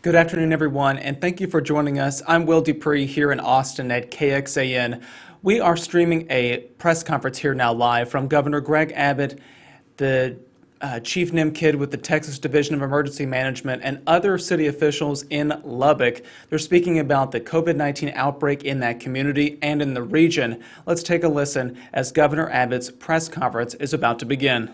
Good afternoon, everyone, and thank you for joining us. I'm Will Dupree here in Austin at KXAN. We are streaming a press conference here now live from Governor Greg Abbott, the Chief NIM with the Texas Division of Emergency Management, and other city officials in Lubbock. They're speaking about the COVID-19 outbreak in that community and in the region. Let's take a listen as Governor Abbott's press conference is about to begin.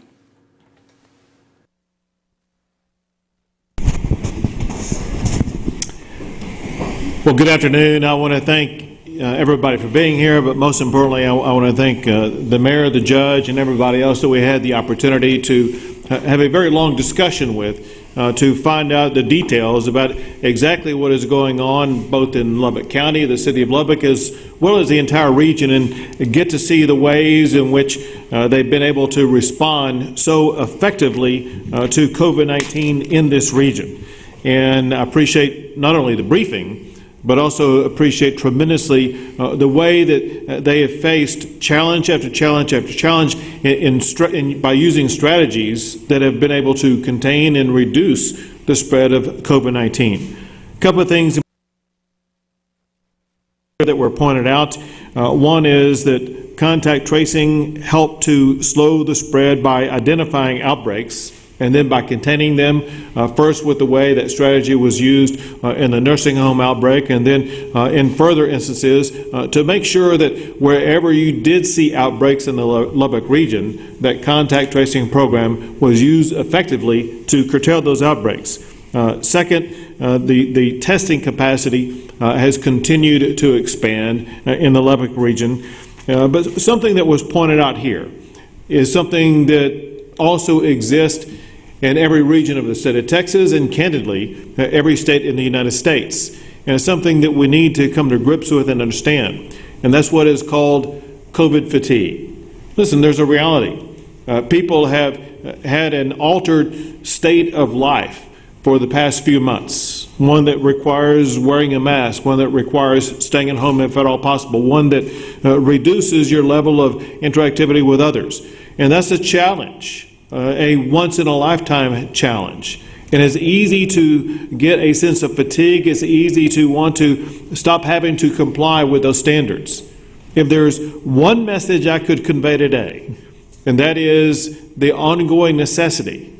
Well, good afternoon. I want to thank everybody for being here, but most importantly, I want to thank the mayor, the judge, and everybody else that we had the opportunity to have a very long discussion with to find out the details about exactly what is going on both in Lubbock County, the city of Lubbock, as well as the entire region, and get to see the ways in which they've been able to respond so effectively to COVID-19 in this region. And I appreciate not only the briefing, but also appreciate tremendously the way that they have faced challenge after challenge after challenge by using strategies that have been able to contain and reduce the spread of COVID-19. A couple of things that were pointed out. One is that contact tracing helped to slow the spread by identifying outbreaks and then by containing them, first with the way that strategy was used in the nursing home outbreak, and then in further instances to make sure that wherever you did see outbreaks in the Lubbock region, that contact tracing program was used effectively to curtail those outbreaks. Second, the testing capacity has continued to expand in the Lubbock region. But something that was pointed out here is something that also exists in every region of the state of Texas, and candidly, every state in the United States. And it's something that we need to come to grips with and understand. And that's what is called COVID fatigue. Listen, there's a reality. People have had an altered state of life for the past few months. One that requires wearing a mask, one that requires staying at home if at all possible, one that reduces your level of interactivity with others. And that's a challenge. A once-in-a-lifetime challenge. And it's easy to get a sense of fatigue. It's easy to want to stop having to comply with those standards. If there's one message I could convey today, and that is the ongoing necessity,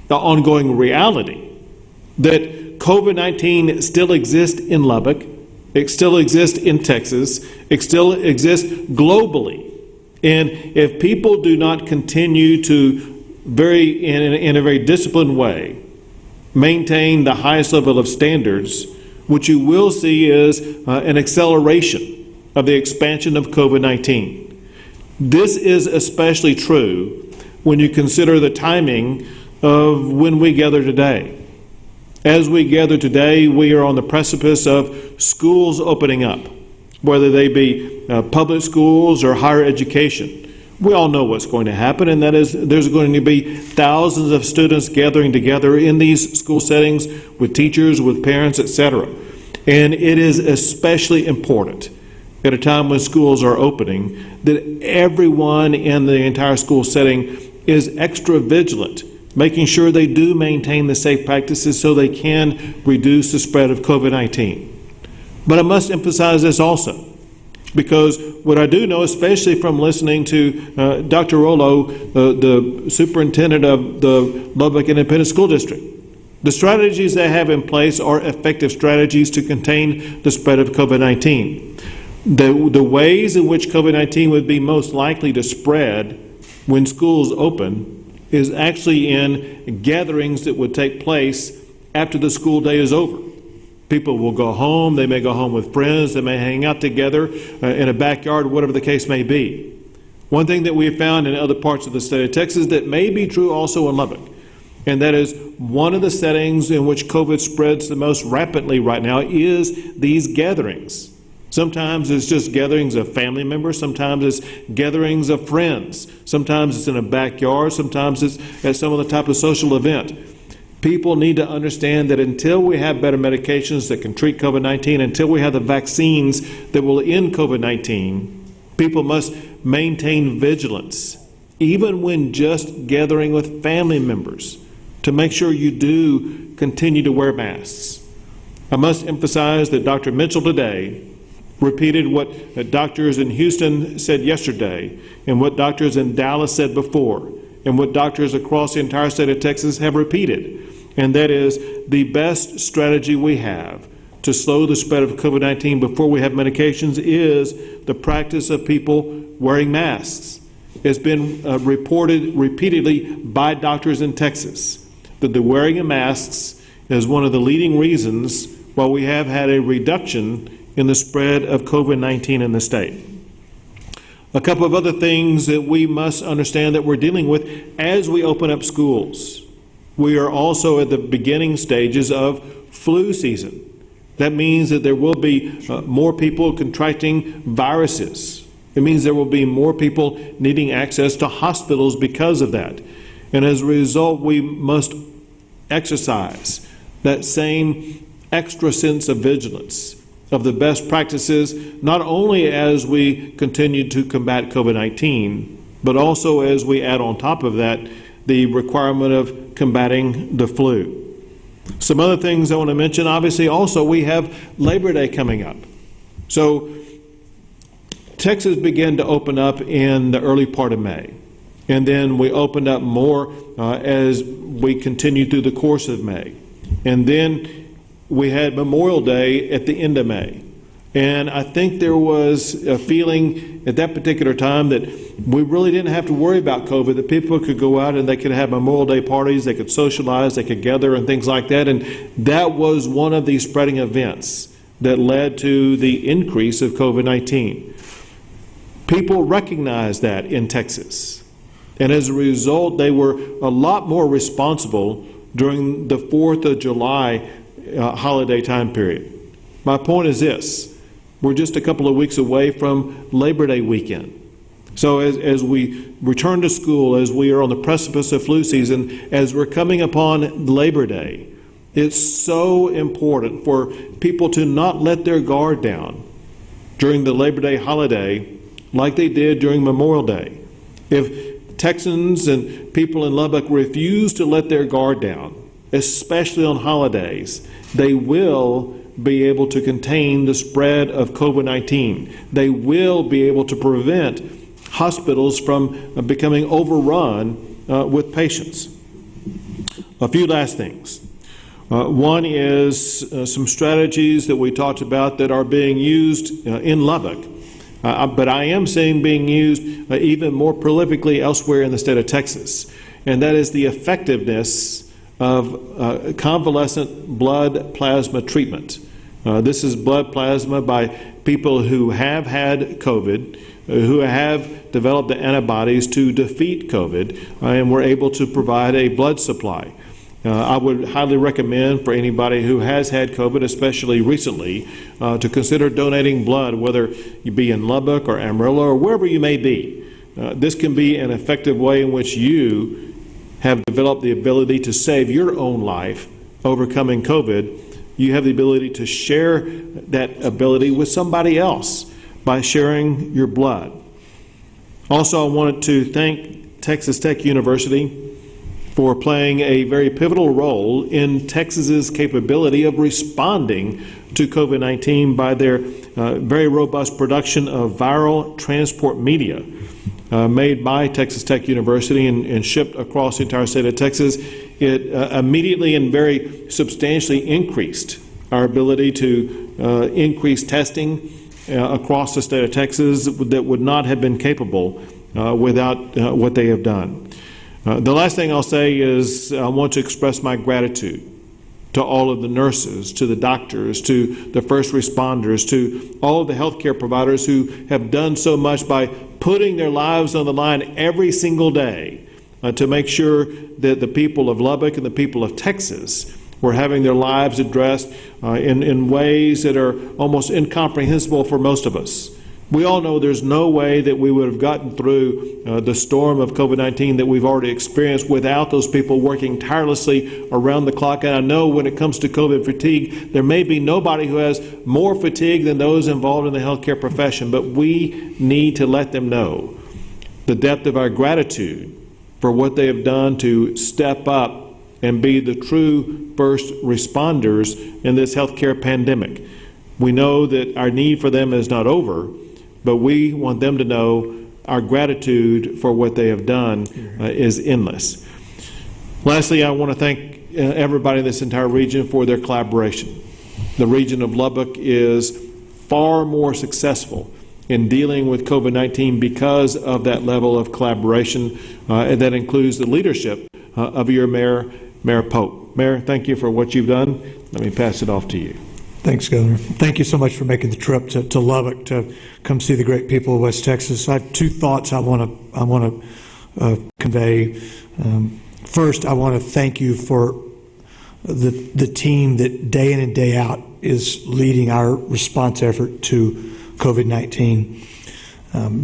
the ongoing reality, that COVID-19 still exists in Lubbock, it still exists in Texas, it still exists globally. And if people do not continue to in a very disciplined way maintain the highest level of standards, what you will see is an acceleration of the expansion of COVID-19. This is especially true when you consider the timing of when we gather today. As we gather today, we are on the precipice of schools opening up, whether they be public schools or higher education. We all know what's going to happen, and that is there's going to be thousands of students gathering together in these school settings with teachers, with parents, etc. And it is especially important at a time when schools are opening that everyone in the entire school setting is extra vigilant, making sure they do maintain the safe practices so they can reduce the spread of COVID-19. But I must emphasize this also, because what I do know, especially from listening to Dr. Rollo, the superintendent of the Lubbock Independent School District, the strategies they have in place are effective strategies to contain the spread of COVID-19. The ways in which COVID-19 would be most likely to spread when schools open is actually in gatherings that would take place after the school day is over. People will go home, they may go home with friends, they may hang out together in a backyard, whatever the case may be. One thing that we have found in other parts of the state of Texas that may be true also in Lubbock, and that is one of the settings in which COVID spreads the most rapidly right now is these gatherings. Sometimes it's just gatherings of family members, sometimes it's gatherings of friends, sometimes it's in a backyard, sometimes it's at some other type of social event. People need to understand that until we have better medications that can treat COVID-19, until we have the vaccines that will end COVID-19, people must maintain vigilance, even when just gathering with family members, to make sure you do continue to wear masks. I must emphasize that Dr. Mitchell today repeated what doctors in Houston said yesterday, and what doctors in Dallas said before, and what doctors across the entire state of Texas have repeated, and that is the best strategy we have to slow the spread of COVID-19 before we have medications is the practice of people wearing masks. It's been reported repeatedly by doctors in Texas that the wearing of masks is one of the leading reasons why we have had a reduction in the spread of COVID-19 in the state. A couple of other things that we must understand that we're dealing with as we open up schools. We are also at the beginning stages of flu season. That means that there will be more people contracting viruses. It means there will be more people needing access to hospitals because of that. And as a result, we must exercise that same extra sense of vigilance, of the best practices, not only as we continue to combat COVID-19, but also as we add on top of that the requirement of combating the flu. Some other things I want to mention, obviously also we have Labor Day coming up. So Texas began to open up in the early part of May, and then we opened up more as we continued through the course of May. And then we had Memorial Day at the end of May. And I think there was a feeling at that particular time that we really didn't have to worry about COVID, that people could go out and they could have Memorial Day parties, they could socialize, they could gather and things like that. And that was one of these spreading events that led to the increase of COVID-19. People recognized that in Texas. And as a result, they were a lot more responsible during the 4th of July holiday time period. My point is this: we're just a couple of weeks away from Labor Day weekend. So as we return to school, as we are on the precipice of flu season, as we're coming upon Labor Day, it's so important for people to not let their guard down during the Labor Day holiday like they did during Memorial Day. If Texans and people in Lubbock refuse to let their guard down, especially on holidays, they will be able to contain the spread of COVID-19. They will be able to prevent hospitals from becoming overrun with patients. A few last things. One is some strategies that we talked about that are being used in Lubbock, but I am seeing being used even more prolifically elsewhere in the state of Texas, and that is the effectiveness of convalescent blood plasma treatment. This is blood plasma by people who have had COVID, who have developed the antibodies to defeat COVID, and were able to provide a blood supply. I would highly recommend for anybody who has had COVID, especially recently, to consider donating blood, whether you be in Lubbock or Amarillo or wherever you may be. This can be an effective way in which you have developed the ability to save your own life overcoming COVID. You have the ability to share that ability with somebody else by sharing your blood. Also, I wanted to thank Texas Tech University for playing a very pivotal role in Texas's capability of responding to COVID-19 by their very robust production of viral transport media made by Texas Tech University and shipped across the entire state of Texas. It immediately and very substantially increased our ability to increase testing across the state of Texas that would not have been capable without what they have done. The last thing I'll say is I want to express my gratitude to all of the nurses, to the doctors, to the first responders, to all of the healthcare providers who have done so much by putting their lives on the line every single day to make sure that the people of Lubbock and the people of Texas were having their lives addressed in ways that are almost incomprehensible for most of us. We all know there's no way that we would have gotten through the storm of COVID-19 that we've already experienced without those people working tirelessly around the clock. And I know when it comes to COVID fatigue, there may be nobody who has more fatigue than those involved in the healthcare profession, but we need to let them know the depth of our gratitude for what they have done to step up and be the true first responders in this healthcare pandemic. We know that our need for them is not over, but we want them to know our gratitude for what they have done is endless. Lastly, I want to thank everybody in this entire region for their collaboration. The region of Lubbock is far more successful in dealing with COVID-19 because of that level of collaboration, and that includes the leadership of your Mayor, Mayor Pope. Mayor, thank you for what you've done. Let me pass it off to you. Thanks, Governor. Thank you so much for making the trip to Lubbock to come see the great people of West Texas. I have two thoughts I want to convey. First, I want to thank you for the team that day in and day out is leading our response effort to COVID-19.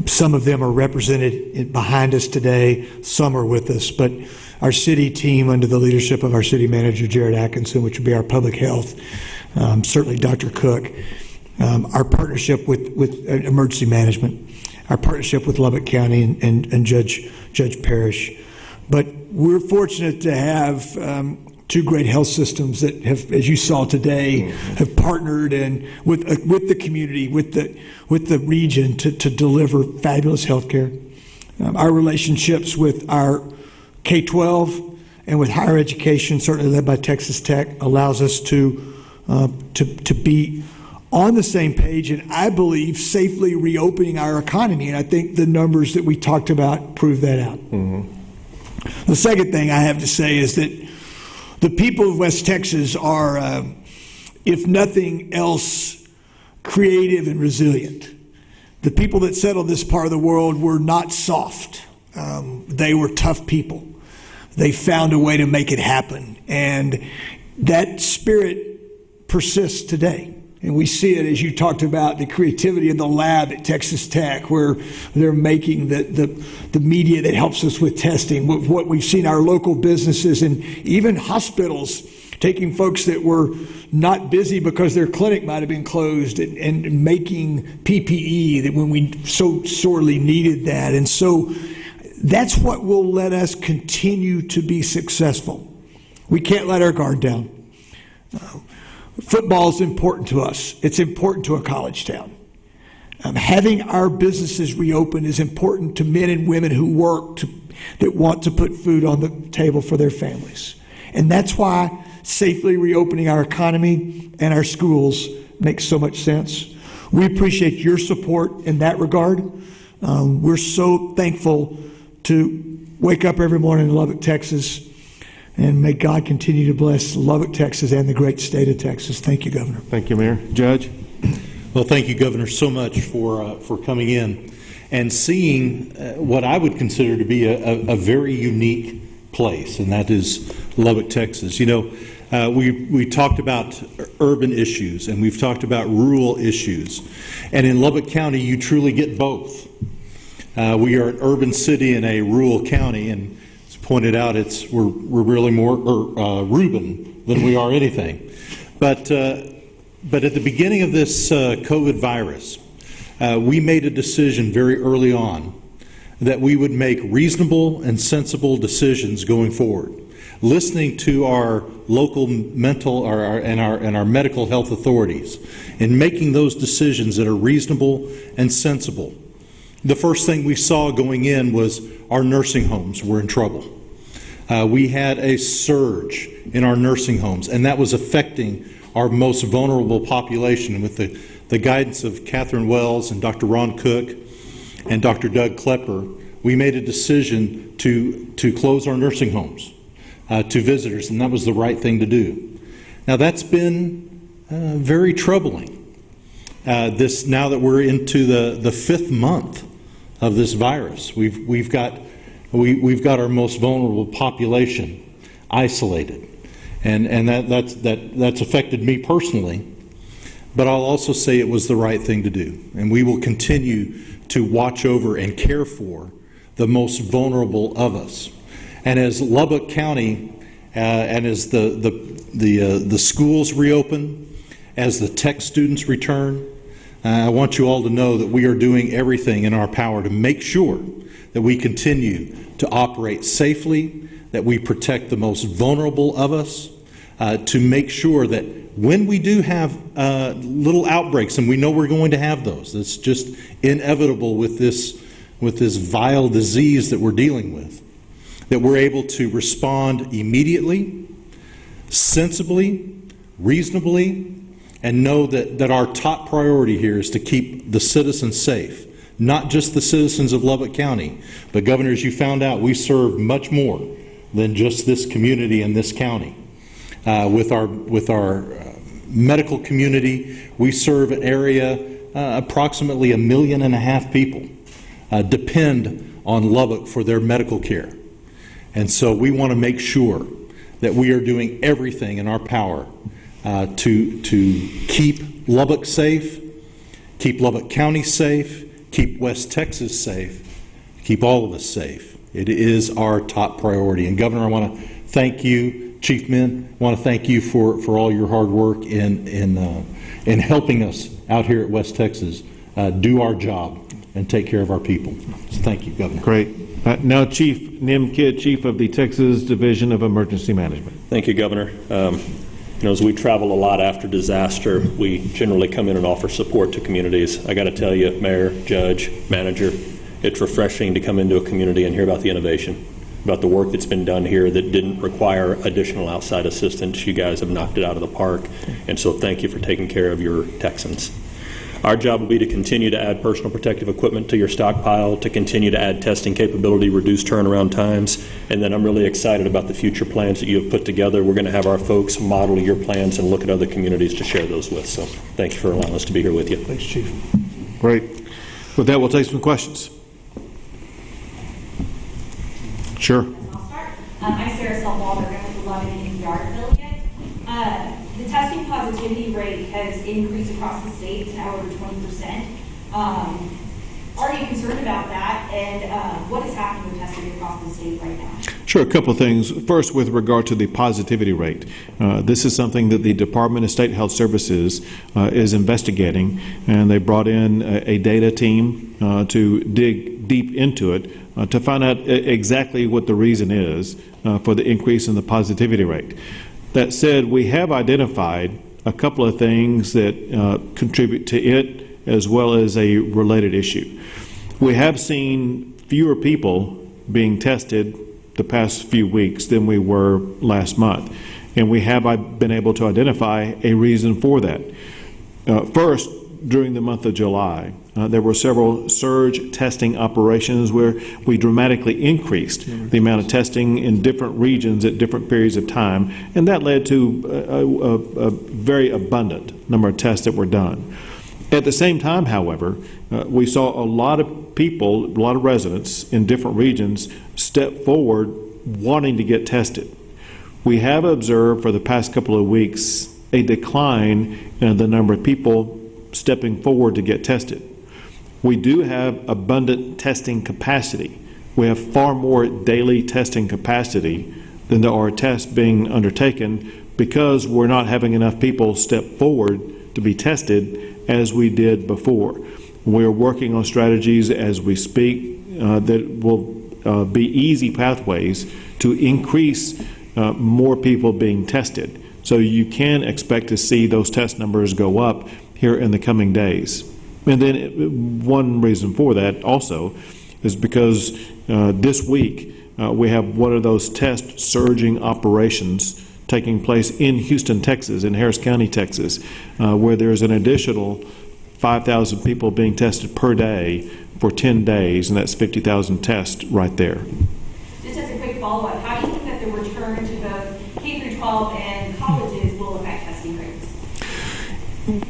Some of them are represented behind us today, some are with us, but our city team under the leadership of our city manager, Jared Atkinson, which would be our public health, certainly Dr. Cook, our partnership with emergency management, our partnership with Lubbock County and Judge Parrish. But we're fortunate to have two great health systems that have, as you saw today, have partnered and with the community, with the region to deliver fabulous health care. Our relationships with our K-12 and with higher education, certainly led by Texas Tech, allows us to be on the same page and I believe safely reopening our economy. And I think the numbers that we talked about prove that out. The second thing I have to say is that the people of West Texas are, if nothing else, creative and resilient. The people that settled this part of the world were not soft. They were tough people. They found a way to make it happen. And that spirit persists today. And we see it, as you talked about, the creativity in the lab at Texas Tech, where they're making the media that helps us with testing, what we've seen our local businesses and even hospitals taking folks that were not busy because their clinic might have been closed and making PPE that when we so sorely needed that. And so that's what will let us continue to be successful. We can't let our guard down. Football is important to us. It's important to a college town. Having our businesses reopen is important to men and women who work, that want to put food on the table for their families. And that's why safely reopening our economy and our schools makes so much sense. We appreciate your support in that regard. We're so thankful to wake up every morning in Lubbock, Texas. And may God continue to bless Lubbock, Texas, and the great state of Texas. Thank you, Governor. Thank you, Mayor. Judge? Well, thank you, Governor, so much for coming in and seeing what I would consider to be a very unique place, and that is Lubbock, Texas. You know, we talked about urban issues, and we've talked about rural issues. And in Lubbock County, you truly get both. We are an urban city and a rural county, and pointed out, we're really more Reuben than we are anything. But at the beginning of this COVID virus, we made a decision very early on that we would make reasonable and sensible decisions going forward, listening to our local mental and our medical health authorities, and making those decisions that are reasonable and sensible. The first thing we saw going in was our nursing homes were in trouble. We had a surge in our nursing homes, and that was affecting our most vulnerable population. And with the guidance of Catherine Wells and Dr. Ron Cook and Dr. Doug Klepper, we made a decision to close our nursing homes to visitors, and that was the right thing to do. Now that's been very troubling. Now that we're into the fifth month of this virus, we've got our most vulnerable population isolated, and that's affected me personally. But I'll also say it was the right thing to do, and we will continue to watch over and care for the most vulnerable of us. And as Lubbock County, and as the schools reopen, as the tech students return, I want you all to know that we are doing everything in our power to make sure that we continue to operate safely, that we protect the most vulnerable of us, to make sure that when we do have little outbreaks, and we know we're going to have those, it's just inevitable with this vile disease that we're dealing with, that we're able to respond immediately, sensibly, reasonably, and know that our top priority here is to keep the citizens safe. Not just the citizens of Lubbock County, but Governor, as you found out, we serve much more than just this community and this county. With our medical community, we serve an area, approximately 1.5 million people depend on Lubbock for their medical care. And so we want to make sure that we are doing everything in our power to keep Lubbock safe, keep Lubbock County safe, keep West Texas safe, keep all of us safe. It is our top priority. And Governor, I want to thank you, Chief Min, I want to thank you for all your hard work in helping us out here at West Texas do our job and take care of our people. So thank you, Governor. Great. Now, Chief Nim Kidd, Chief of the Texas Division of Emergency Management. Thank you, Governor. As we travel a lot after disaster, we generally come in and offer support to communities. I got to tell you, Mayor, Judge, Manager, it's refreshing to come into a community and hear about the innovation, about the work that's been done here that didn't require additional outside assistance. You guys have knocked it out of the park, and so thank you for taking care of your Texans. Our job will be to continue to add personal protective equipment to your stockpile, to continue to add testing capability, reduce turnaround times, and then I'm really excited about the future plans that you have put together. We're going to have our folks model your plans and look at other communities to share those with. So thank you for allowing us to be here with you. Thanks, Chief. Great. With that, we'll take some questions. Sure. I'll start. I'm Sarah Selwalder, I'm with the Lubbock NPR affiliate. The testing positivity rate has increased across the state. It's now over 20%. Are you concerned about that? And what is happening with testing across the state right now? Sure, a couple of things. First, with regard to the positivity rate, this is something that the Department of State Health Services is investigating, and they brought in a data team to dig deep into it to find out exactly what the reason is for the increase in the positivity rate. That said, we have identified a couple of things that contribute to it, as well as a related issue. We have seen fewer people being tested the past few weeks than we were last month, and we have been able to identify a reason for that. First, during the month of July, there were several surge testing operations where we dramatically increased the amount of testing in different regions at different periods of time, and that led to a very abundant number of tests that were done. At the same time, however, we saw a lot of people, a lot of residents in different regions step forward wanting to get tested. We have observed for the past couple of weeks a decline in the number of people stepping forward to get tested. We do have abundant testing capacity. We have far more daily testing capacity than there are tests being undertaken because we're not having enough people step forward to be tested as we did before. We're working on strategies as we speak that will be easy pathways to increase more people being tested. So you can expect to see those test numbers go up here in the coming days. And then one reason for that also is because this week we have one of those test surging operations taking place in Houston, Texas, in Harris County, Texas, where there's an additional 5,000 people being tested per day for 10 days, and that's 50,000 tests right there. Just as a quick follow-up, how do you think that the return to both K-12 and colleges will affect testing rates?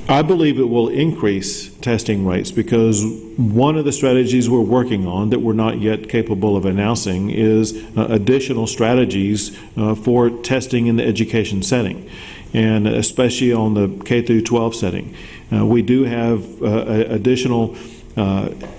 I believe it will increase testing rates because one of the strategies we're working on that we're not yet capable of announcing is additional strategies for testing in the education setting, and especially on the K through 12 setting. We do have additional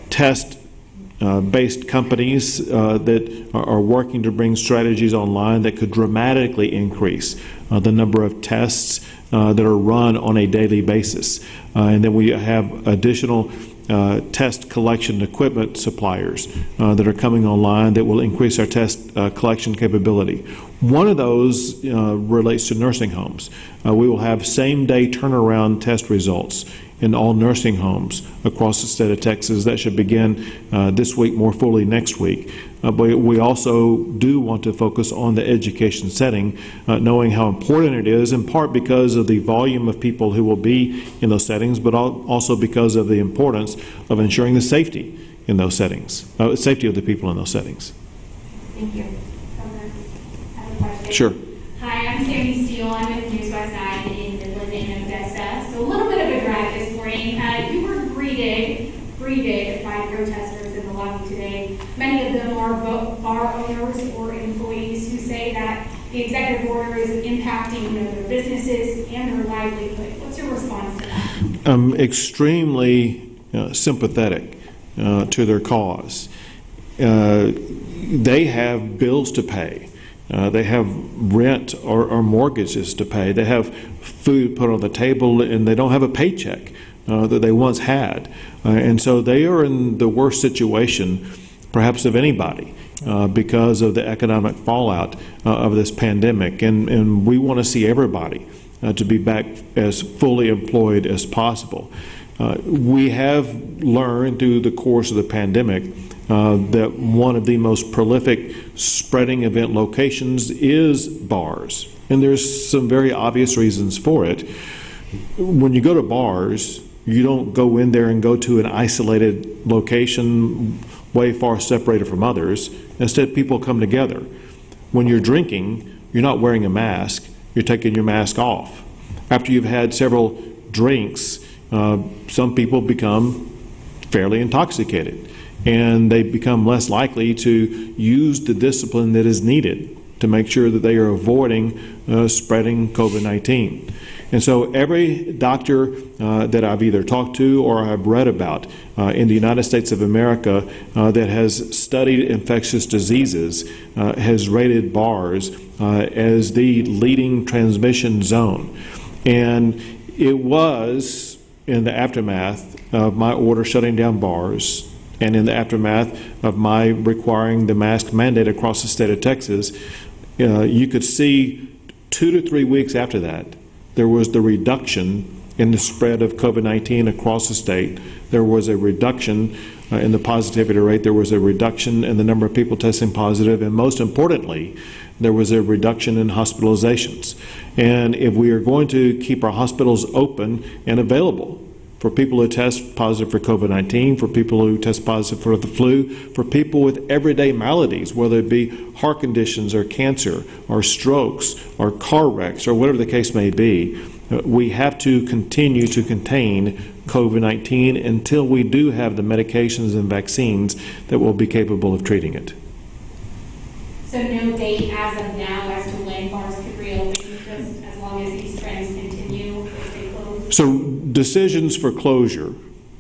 test-based companies that are working to bring strategies online that could dramatically increase the number of tests that are run on a daily basis. And then we have additional test collection equipment suppliers that are coming online that will increase our test collection capability. One of those relates to nursing homes. We will have same-day turnaround test results in all nursing homes across the state of Texas. That should begin this week, more fully next week. But we also do want to focus on the education setting, knowing how important it is, in part because of the volume of people who will be in those settings, but also because of the importance of ensuring the safety in those settings, safety of the people in those settings. Thank you. I have a question. Sure. Hi, I'm Sammy Steele. I'm with News West 9 in Midland and Odessa. So a little bit of a drive this morning. You were greeted by protesters in the lobby today. Many of them are bar owners or employees who say that the executive order is impacting their businesses and their livelihood. What's your response to that? I'm extremely sympathetic to their cause. They have bills to pay. They have rent or mortgages to pay. They have food put on the table, and they don't have a paycheck that they once had. And so they are in the worst situation, perhaps, of anybody because of the economic fallout of this pandemic. And we want to see everybody to be back as fully employed as possible. We have learned through the course of the pandemic that one of the most prolific spreading event locations is bars. And there's some very obvious reasons for it. When you go to bars, you don't go in there and go to an isolated location way far separated from others. Instead, people come together. When you're drinking, you're not wearing a mask, you're taking your mask off. After you've had several drinks, some people become fairly intoxicated, and they become less likely to use the discipline that is needed to make sure that they are avoiding spreading COVID-19. And so every doctor that I've either talked to or I've read about in the United States of America that has studied infectious diseases has rated bars as the leading transmission zone. And it was in the aftermath of my order shutting down bars and in the aftermath of my requiring the mask mandate across the state of Texas, you could see 2 to 3 weeks after that, there was the reduction in the spread of COVID-19 across the state. There was a reduction in the positivity rate. There was a reduction in the number of people testing positive. And most importantly, there was a reduction in hospitalizations. And if we are going to keep our hospitals open and available for people who test positive for COVID-19, for people who test positive for the flu, for people with everyday maladies, whether it be heart conditions or cancer or strokes or car wrecks or whatever the case may be, we have to continue to contain COVID-19 until we do have the medications and vaccines that will be capable of treating it. So no date as of now as to when bars could reopen, just as long as these trends continue or stay closed? So decisions for closure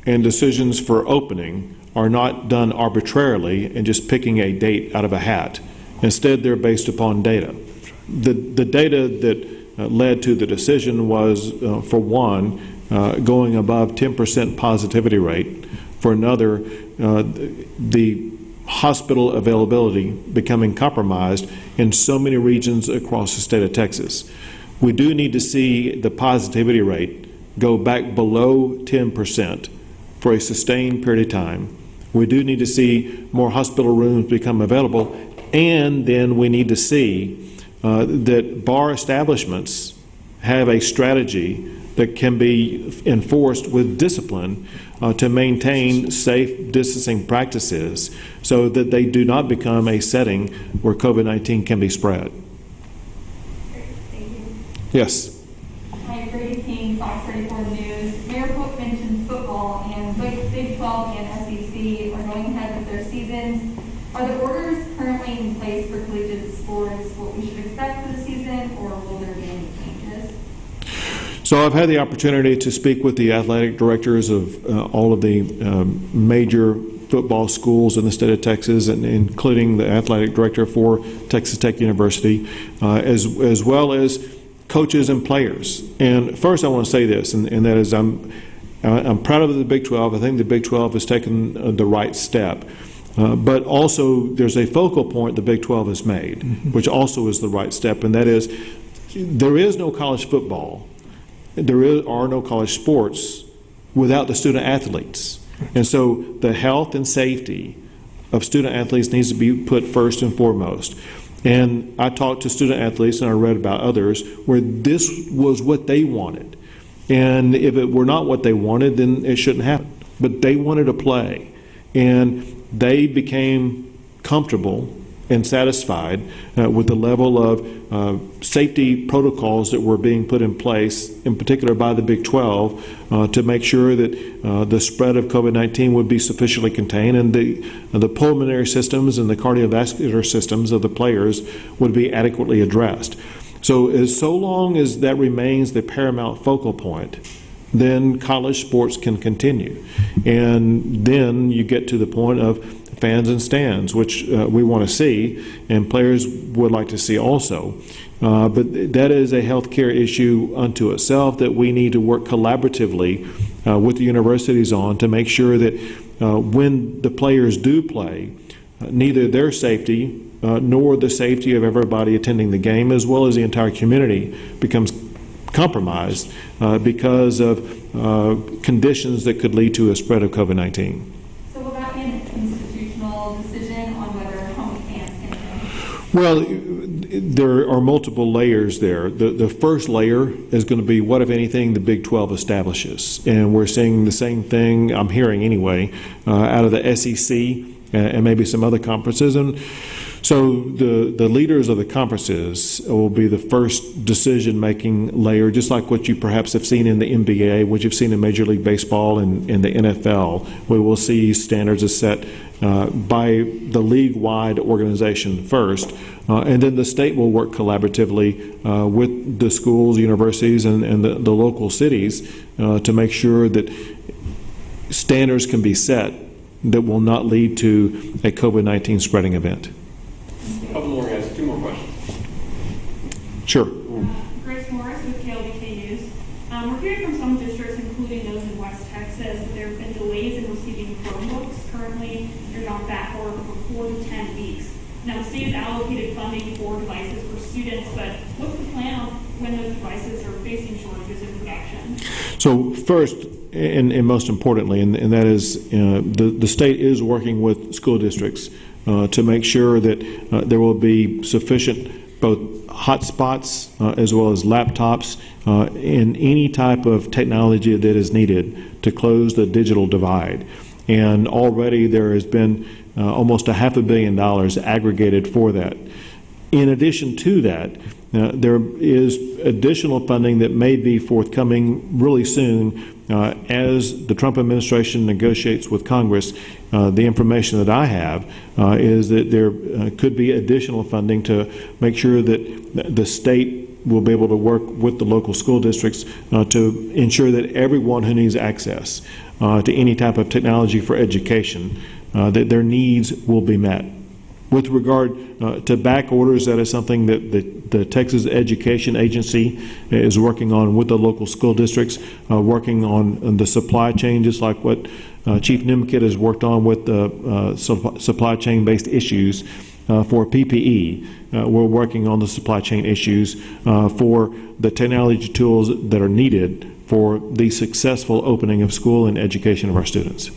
and decisions for opening are not done arbitrarily and just picking a date out of a hat. Instead, they're based upon data. The data that led to the decision was, for one, going above 10% positivity rate. For another, the hospital availability becoming compromised in so many regions across the state of Texas. We do need to see the positivity rate go back below 10% for a sustained period of time. We do need to see more hospital rooms become available, and then we need to see that bar establishments have a strategy that can be enforced with discipline to maintain safe distancing practices so that they do not become a setting where COVID-19 can be spread. Thank you. Yes. Hi, Brady King, Fox 34 News. Mayor Polk mentioned football, and both Big 12 and SEC are going ahead with their seasons. Are the orders currently in place for collegiate sports what we should expect for the season, or will there be any changes? So I've had the opportunity to speak with the athletic directors of all of the major football schools in the state of Texas, and including the athletic director for Texas Tech University, as well as coaches and players. And first I want to say this, and that is I'm I'm proud of the Big 12. I think the Big 12 has taken the right step. But also, there's a focal point the Big 12 has made, which also is the right step, and that is there is no college football, are no college sports without the student athletes. And so the health and safety of student athletes needs to be put first and foremost. And I talked to student athletes, and I read about others, where this was what they wanted. And if it were not what they wanted, then it shouldn't happen. But they wanted to play. And they became comfortable and satisfied with the level of safety protocols that were being put in place, in particular by the Big 12, to make sure that the spread of COVID-19 would be sufficiently contained, and the pulmonary systems and the cardiovascular systems of the players would be adequately addressed. So long as that remains the paramount focal point, then college sports can continue. And then you get to the point of fans and stands, which we want to see, and players would like to see also. But that is a healthcare issue unto itself that we need to work collaboratively with the universities on to make sure that when the players do play, neither their safety nor the safety of everybody attending the game, as well as the entire community, becomes compromised because of conditions that could lead to a spread of COVID-19. So will that be an institutional decision on whether how many fans can attend? Well, there are multiple layers there. The first layer is going to be what, if anything, the Big 12 establishes. And we're seeing the same thing, I'm hearing anyway, out of the SEC and maybe some other conferences. And so the leaders of the conferences will be the first decision-making layer, just like what you perhaps have seen in the NBA, what you've seen in Major League Baseball and in the NFL. We will see standards as set by the league-wide organization first, and then the state will work collaboratively with the schools, universities, and the local cities to make sure that standards can be set that will not lead to a COVID-19 spreading event. A couple more guys, two more questions. Sure. Grace Morris with KLBK News. We're hearing from some districts, including those in West Texas, that there have been delays in receiving Chromebooks. Currently, they're on back order for 4 to 10 weeks. Now, the state has allocated funding for devices for students, but what's the plan on when those devices are facing shortages in production? So first, and most importantly, and that is the state is working with school districts to make sure that there will be sufficient both hotspots as well as laptops and any type of technology that is needed to close the digital divide. And already there has been almost $500 million aggregated for that. In addition to that, there is additional funding that may be forthcoming really soon as the Trump administration negotiates with Congress. The information that I have is that there could be additional funding to make sure that the state will be able to work with the local school districts to ensure that everyone who needs access to any type of technology for education, that their needs will be met. With regard to back orders, that is something that the Texas Education Agency is working on with the local school districts, working on the supply chain, just like what Chief Nimkit has worked on with the supply chain-based issues for PPE. We're working on the supply chain issues for the technology tools that are needed for the successful opening of school and education of our students.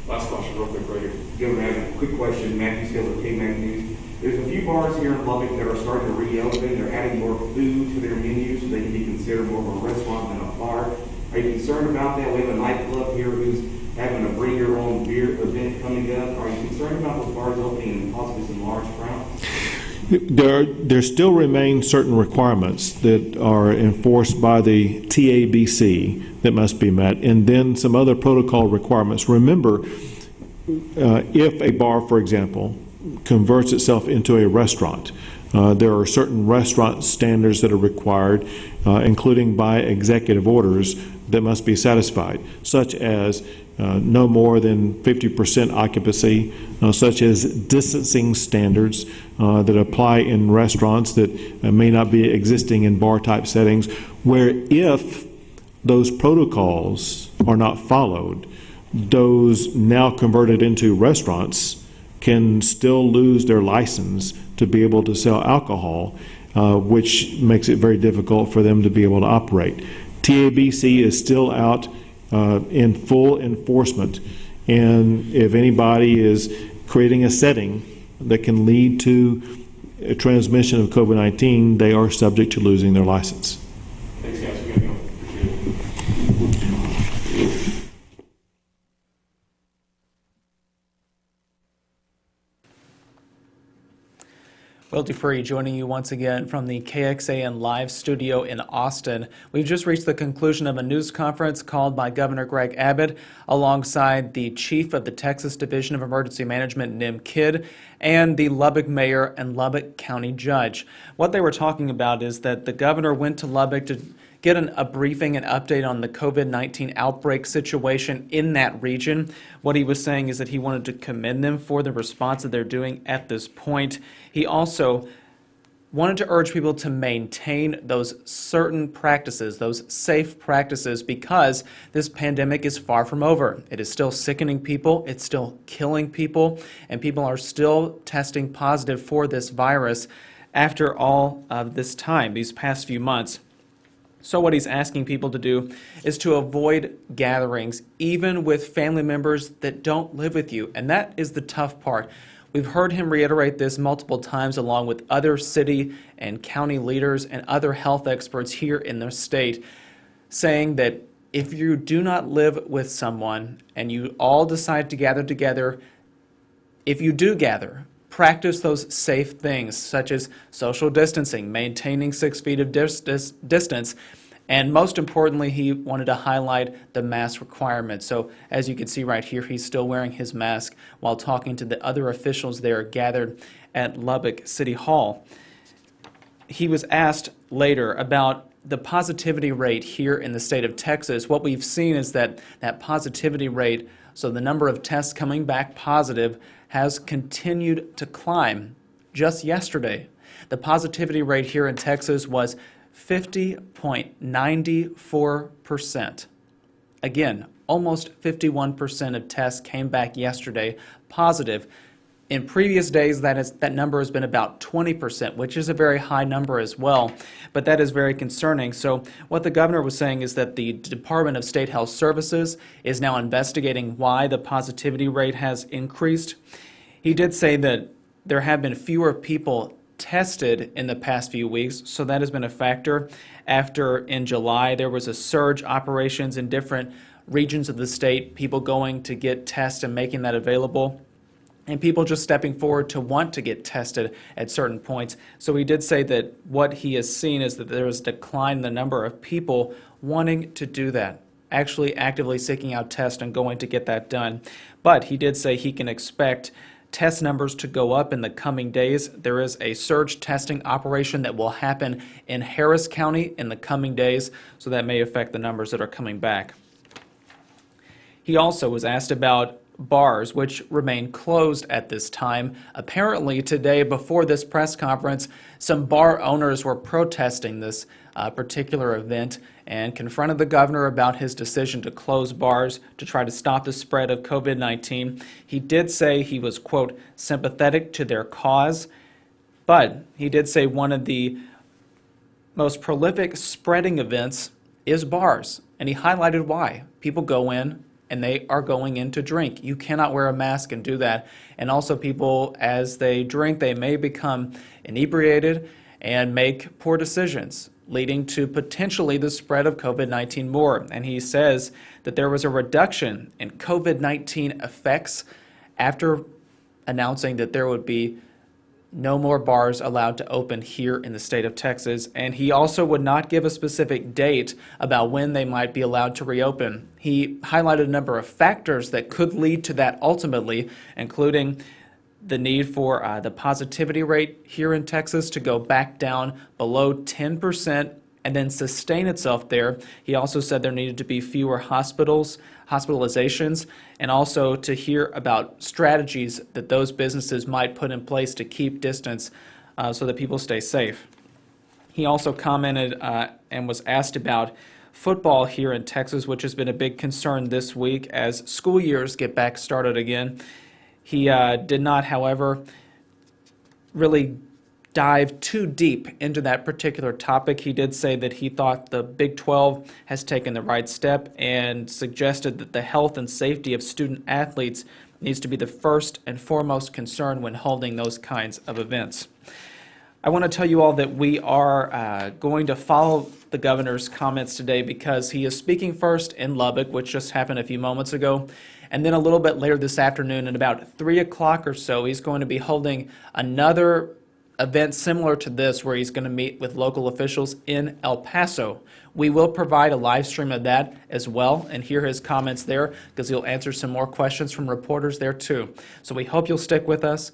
Last question, real quick, right here. Governor, I have a quick question. Matthew Taylor, KMAC News. There's a few bars here in Lubbock that are starting to reopen. They're adding more food to their menus so they can be considered more of a restaurant than a bar. Are you concerned about that? We have a nightclub here who's having a bring your own beer event coming up. Are you concerned about those bars opening and possibly some large crowds? There still remain certain requirements that are enforced by the TABC that must be met, and then some other protocol requirements. Remember, if a bar, for example, converts itself into a restaurant, there are certain restaurant standards that are required, including by executive orders, that must be satisfied, such as no more than 50% occupancy, such as distancing standards that apply in restaurants that may not be existing in bar-type settings, where if those protocols are not followed, those now converted into restaurants can still lose their license to be able to sell alcohol, which makes it very difficult for them to be able to operate. TABC is still out in full enforcement, and if anybody is creating a setting that can lead to a transmission of COVID-19, they are subject to losing their license. Thanks, guys. We got to go. Appreciate it. Will Dupree joining you once again from the KXAN Live studio in Austin. We've just reached the conclusion of a news conference called by Governor Greg Abbott alongside the chief of the Texas Division of Emergency Management, Nim Kidd, and the Lubbock mayor and Lubbock County judge. What they were talking about is that the governor went to Lubbock to get a briefing and update on the COVID-19 outbreak situation in that region. What he was saying is that he wanted to commend them for the response that they're doing at this point. He also wanted to urge people to maintain those certain practices, those safe practices, because this pandemic is far from over. It is still sickening people, it's still killing people, and people are still testing positive for this virus after all of this time, these past few months. So what he's asking people to do is to avoid gatherings, even with family members that don't live with you. And that is the tough part. We've heard him reiterate this multiple times along with other city and county leaders and other health experts here in the state, saying that if you do not live with someone and you all decide to gather together, if you do gather, practice those safe things such as social distancing, maintaining 6 feet of distance, and most importantly, he wanted to highlight the mask requirement. So as you can see right here, he's still wearing his mask while talking to the other officials there gathered at Lubbock City Hall. He was asked later about the positivity rate here in the state of Texas. What we've seen is that positivity rate, so the number of tests coming back positive, has continued to climb. Just yesterday, the positivity rate here in Texas was 50.94%. Again, almost 51% of tests came back yesterday positive. In previous days, that number has been about 20%, which is a very high number as well, but that is very concerning. So what the governor was saying is that the Department of State Health Services is now investigating why the positivity rate has increased. He did say that there have been fewer people tested in the past few weeks, so that has been a factor. After in July, there was a surge operations in different regions of the state, people going to get tests and making that available, and people just stepping forward to want to get tested at certain points. So he did say that what he has seen is that there is a decline in the number of people wanting to do that, actually actively seeking out tests and going to get that done. But he did say he can expect test numbers to go up in the coming days. There is a surge testing operation that will happen in Harris County in the coming days, so that may affect the numbers that are coming back. He also was asked about bars, which remain closed at this time. Apparently today, before this press conference, some bar owners were protesting this particular event and confronted the governor about his decision to close bars to try to stop the spread of COVID-19. He did say he was, quote, sympathetic to their cause, but he did say one of the most prolific spreading events is bars, and he highlighted why. People go in and they are going in to drink. You cannot wear a mask and do that. And also people, as they drink, they may become inebriated and make poor decisions, leading to potentially the spread of COVID-19 more. And he says that there was a reduction in COVID-19 effects after announcing that there would be no more bars allowed to open here in the state of Texas. And he also would not give a specific date about when they might be allowed to reopen. He highlighted a number of factors that could lead to that ultimately, including the need for the positivity rate here in Texas to go back down below 10% and then sustain itself there. He also said there needed to be fewer hospitalizations, and also to hear about strategies that those businesses might put in place to keep distance so that people stay safe. He also commented and was asked about football here in Texas, which has been a big concern this week as school years get back started again. He did not, however, really dive too deep into that particular topic. He did say that he thought the Big 12 has taken the right step and suggested that the health and safety of student athletes needs to be the first and foremost concern when holding those kinds of events. I want to tell you all that we are going to follow the governor's comments today because he is speaking first in Lubbock, which just happened a few moments ago, and then a little bit later this afternoon at about 3 o'clock or so, he's going to be holding another event similar to this where he's going to meet with local officials in El Paso. We will provide a live stream of that as well and hear his comments there because he'll answer some more questions from reporters there too. So we hope you'll stick with us.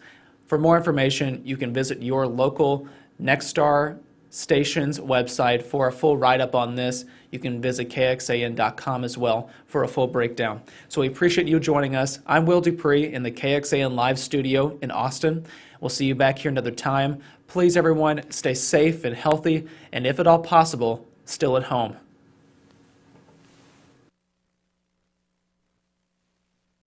For more information, you can visit your local Nexstar station's website for a full write-up on this. You can visit KXAN.com as well for a full breakdown. So we appreciate you joining us. I'm Will Dupree in the KXAN live studio in Austin. We'll see you back here another time. Please, everyone, stay safe and healthy, and if at all possible, still at home.